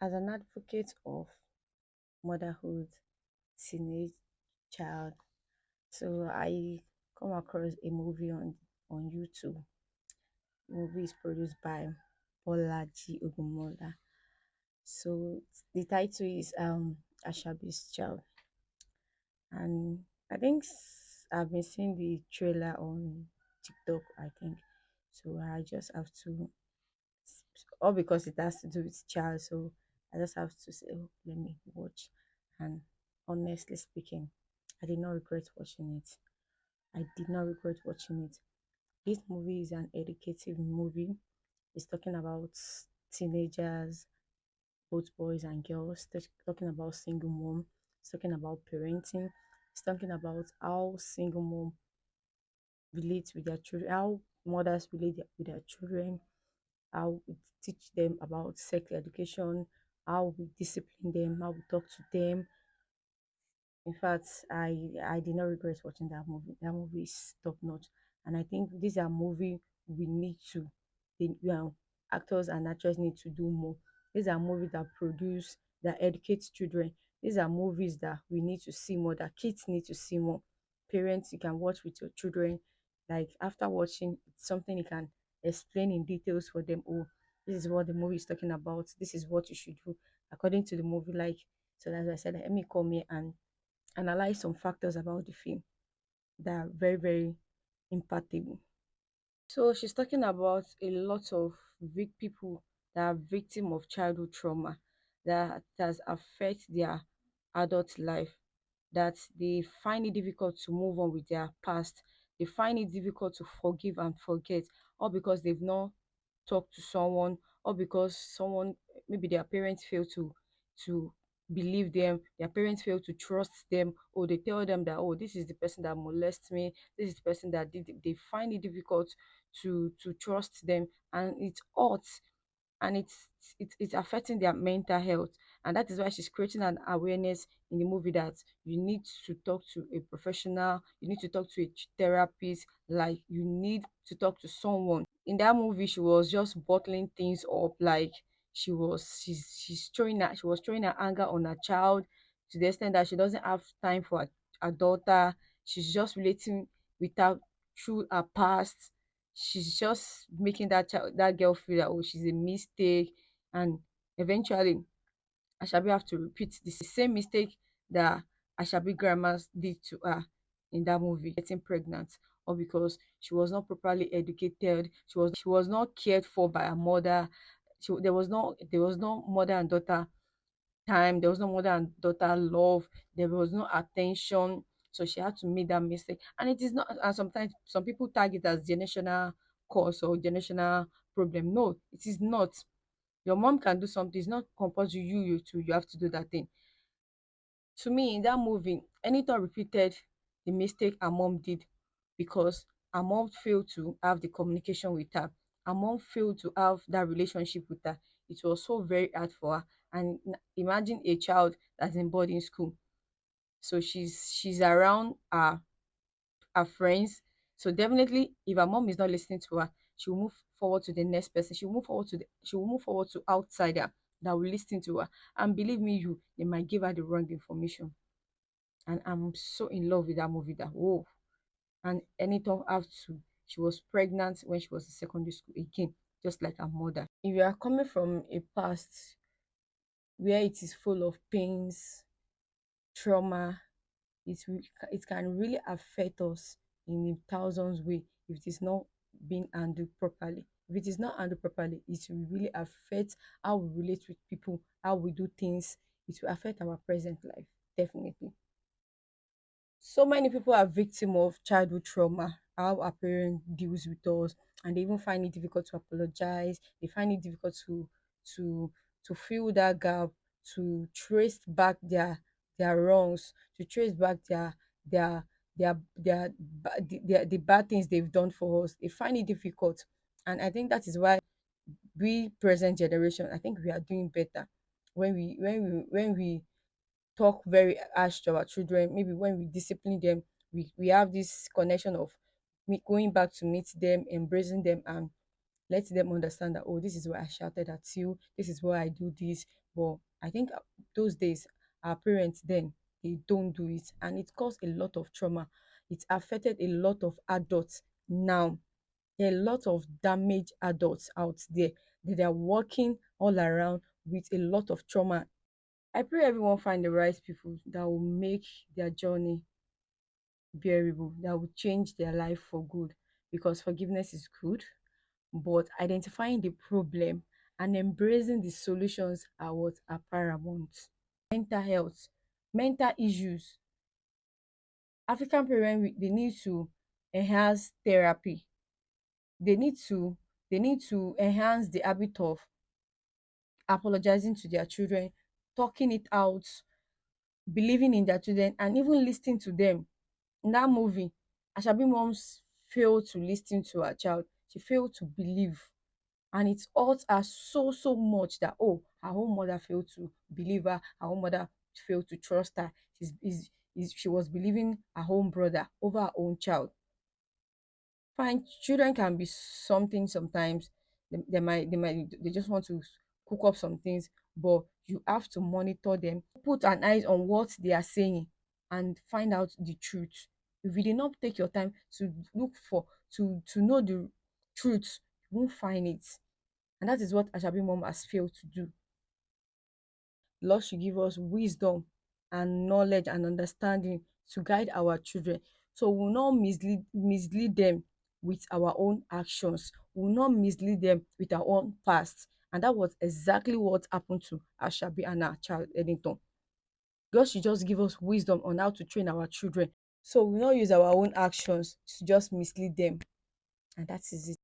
As an advocate of motherhood, teenage child, so I come across a movie on YouTube. The movie is produced by Bolaji Ogunmola. So the title is Ashabi's Child, and I think I've been seeing the trailer on TikTok. I think so. I just have to, all because it has to do with child. So I just have to say, oh, let me watch. And honestly speaking, I did not regret watching it. I did not regret watching it. This movie is an educative movie. It's talking about teenagers, both boys and girls. It's talking about single mom. It's talking about parenting. It's talking about how single mom relate with their children, how mothers relate with their children, how we teach them about sex education, how we discipline them, how we talk to them. In fact, I did not regret watching that movie. That movie is top notch, and I think these are movie we need to, actors and actresses need to do more. These are movies that produce, that educate children. These are movies that we need to see more. That kids need to see more. Parents, you can watch with your children. Like after watching, it's something you can explain in details for them. Oh, this is what the movie is talking about. This is what you should do according to the movie. Like so, as I said, let me come here and analyze some factors about the film that are very, very impactable. So she's talking about a lot of people that are victim of childhood trauma that has affect their adult life, that they find it difficult to move on with their past. They find it difficult to forgive and forget, all because they've not talked to someone, or because someone, maybe their parents fail to believe them, their parents fail to trust them, or they tell them that, oh, this is the person that molests me, this is the person that did it. They find it difficult to trust them, and it's hot, and it's affecting their mental health. And that is why she's creating an awareness in the movie that you need to talk to a professional, you need to talk to a therapist, like you need to talk to someone. In that movie, she was just bottling things up, like she was throwing her anger on her child to the extent that she doesn't have time for her daughter. She's just relating with her through her past. She's just making that girl feel that, oh, she's a mistake, and eventually Ashabi have to repeat the same mistake that Ashabi grandma did to her in that movie, getting pregnant, or because she was not properly educated, she was not cared for by her mother. There was no mother and daughter time, there was no mother and daughter love, there was no attention. So she had to make that mistake. And it is not, and sometimes some people tag it as generational cause or generational problem. No, it is not. Your mom can do something, it's not compulsory you too, you have to do that thing. To me, in that movie, Anytime repeated the mistake her mom did, because her mom failed to have the communication with her mom failed to have that relationship with her. It was so very hard for her. And imagine a child that's in boarding school, so she's around her friends. So definitely, if her mom is not listening to her, she will move forward to the next person. She will move forward to outsider that will listen to her. And believe me, they might give her the wrong information. And I'm so in love with that movie that, whoa. And anytime after, she was pregnant when she was in secondary school again, just like her mother. If you are coming from a past where it is full of pains, trauma, it can really affect us in a thousands way if it is not being handled properly. If it is not handled properly, it will really affect how we relate with people, how we do things. It will affect our present life, definitely. So many people are victim of childhood trauma, how our parent deals with us, and they even find it difficult to apologize. They find it difficult to to fill that gap, to trace back their wrongs, to trace back their the bad things they've done for us. They find it difficult, and I think that is why we present generation, I think we are doing better when we talk very harsh to our children. Maybe when we discipline them, we have this connection of me going back to meet them, embracing them, and let them understand that, oh, this is why I shouted at you, this is why I do this. But I think those days, our parents then, they don't do it, and it caused a lot of trauma. It affected a lot of adults now. There are a lot of damaged adults out there that are walking all around with a lot of trauma. I pray everyone find the right people that will make their journey bearable, that will change their life for good. Because forgiveness is good, but identifying the problem and embracing the solutions are what are paramount. Mental health, mental issues. African parents, they need to enhance therapy. They need to enhance the habit of apologizing to their children, talking it out, believing in their children, and even listening to them. In that movie, Ashabi moms failed to listen to her child. She failed to believe. And it hurt her so, so much that, oh, her own mother failed to believe her, her own mother failed to trust her. She was believing her own brother over her own child. Fine, children can be something sometimes. They just want to cook up some things, but you have to monitor them, put an eye on what they are saying, and find out the truth. If you did not take your time to look for to know the truth, you won't find it. And that is what Ashabi mom has failed to do. Lord should give us wisdom and knowledge and understanding to guide our children. So we will not mislead them with our own actions. We will not mislead them with our own past. And that was exactly what happened to Ashabi and her child Eddington. God should just give us wisdom on how to train our children. So we will not use our own actions to just mislead them. And that is it.